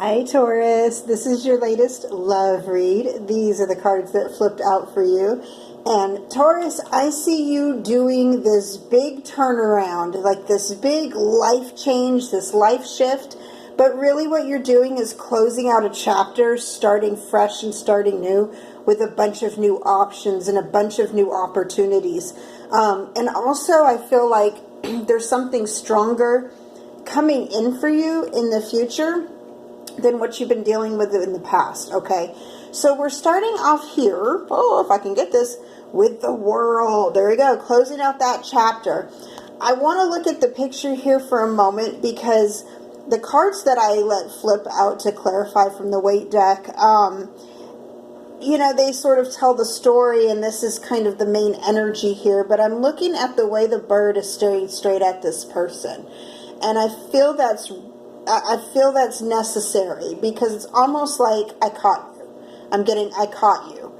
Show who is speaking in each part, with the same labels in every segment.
Speaker 1: Hi Taurus, this is your latest love read. These are the cards that flipped out for you. And Taurus, I see you doing this big turnaround, like this big life change, this life shift. But really what you're doing is closing out a chapter, starting fresh and starting new with a bunch of new options and a bunch of new opportunities. And also I feel like there's something stronger coming in for you in the future than what you've been dealing with in the past, okay? So we're starting off here, if I can get this, with the World. There we go, closing out that chapter. I want to look at the picture here for a moment because the cards that I let flip out to clarify from the weight deck, you know, they sort of tell the story, and this is kind of the main energy here, but I'm looking at the way the bird is staring straight at this person. And I feel that's necessary because it's almost like I caught you. I caught you.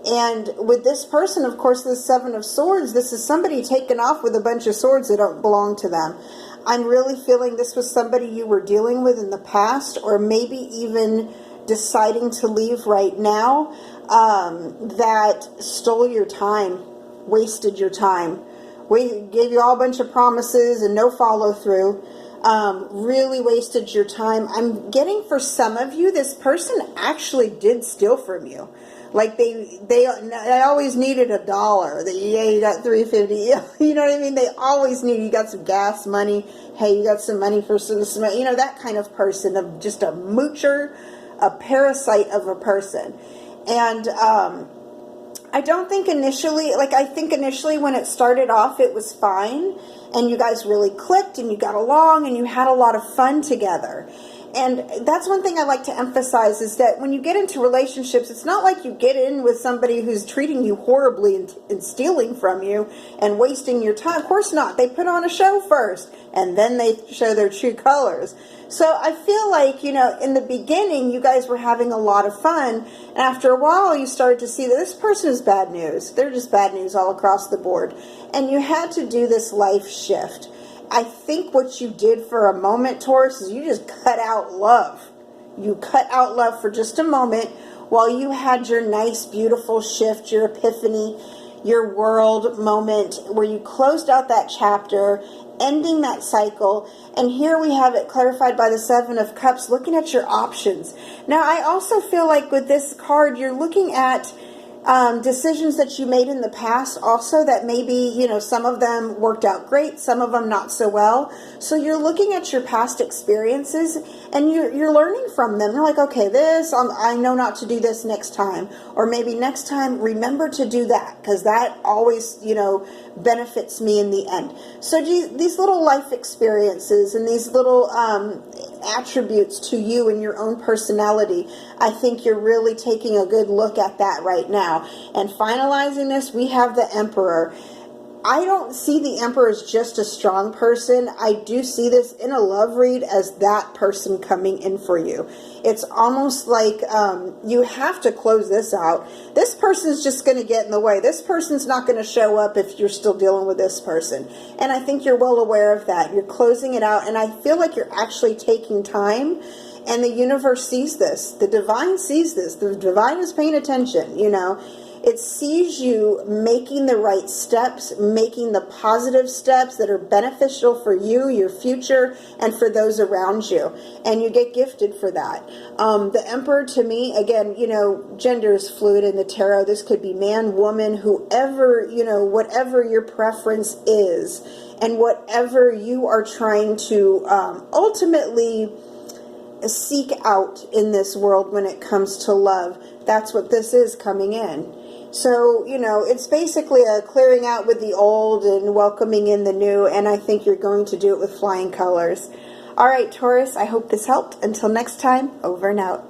Speaker 1: And with this person, of course, the Seven of Swords, this is somebody taken off with a bunch of swords that don't belong to them. I'm really feeling this was somebody you were dealing with in the past, or maybe even deciding to leave right now, that stole your time, wasted your time. We gave you all a bunch of promises and no follow through. Really wasted your time. I'm getting for some of you, this person actually did steal from you. Like they always needed $1. Yeah, you got $3.50. You know what I mean? They always need, you got some gas money. Hey, you got some money for some, you know, that kind of person, of just a moocher, a parasite of a person. And, I don't think initially, I think initially when it started off, it was fine. And you guys really clicked and you got along and you had a lot of fun together. And that's one thing I like to emphasize is that when you get into relationships, it's not like you get in with somebody who's treating you horribly and stealing from you and wasting your time. Of course not. They put on a show first and then they show their true colors. So I feel like, you know, in the beginning, you guys were having a lot of fun. And after a while, you started to see that this person is bad news. They're just bad news all across the board. And you had to do this life shift. I think what you did for a moment, Taurus, is you just cut out love. You cut out love for just a moment while you had your nice, beautiful shift, your epiphany, your world moment where you closed out that chapter, ending that cycle. And here we have it clarified by the Seven of Cups, looking at your options. Now, I also feel like with this card, you're looking at decisions that you made in the past also that maybe, you know, some of them worked out great, some of them not so well. So you're looking at your past experiences and you're learning from them. You're like, okay, I know not to do this next time. Or maybe next time, remember to do that because that always, you know, benefits me in the end. So these little life experiences and these little attributes to you and your own personality, I think you're really taking a good look at that right now. And finalizing this, we have the Emperor. I don't see the Emperor as just a strong person. I do see this in a love read as that person coming in for you. It's almost like you have to close this out. This person's just going to get in the way. This person's not going to show up if you're still dealing with this person. And I think you're well aware of that. You're closing it out. And I feel like you're actually taking time. And the universe sees this. The divine sees this. The divine is paying attention, you know. It sees you making the right steps, making the positive steps that are beneficial for you, your future, and for those around you. And you get gifted for that. The Emperor, to me, again, you know, gender is fluid in the tarot. This could be man, woman, whoever, you know, whatever your preference is, and whatever you are trying to ultimately seek out in this world when it comes to love. That's what this is coming in. So, you know, it's basically a clearing out with the old and welcoming in the new, and I think you're going to do it with flying colors. All right, Taurus, I hope this helped. Until next time, over and out.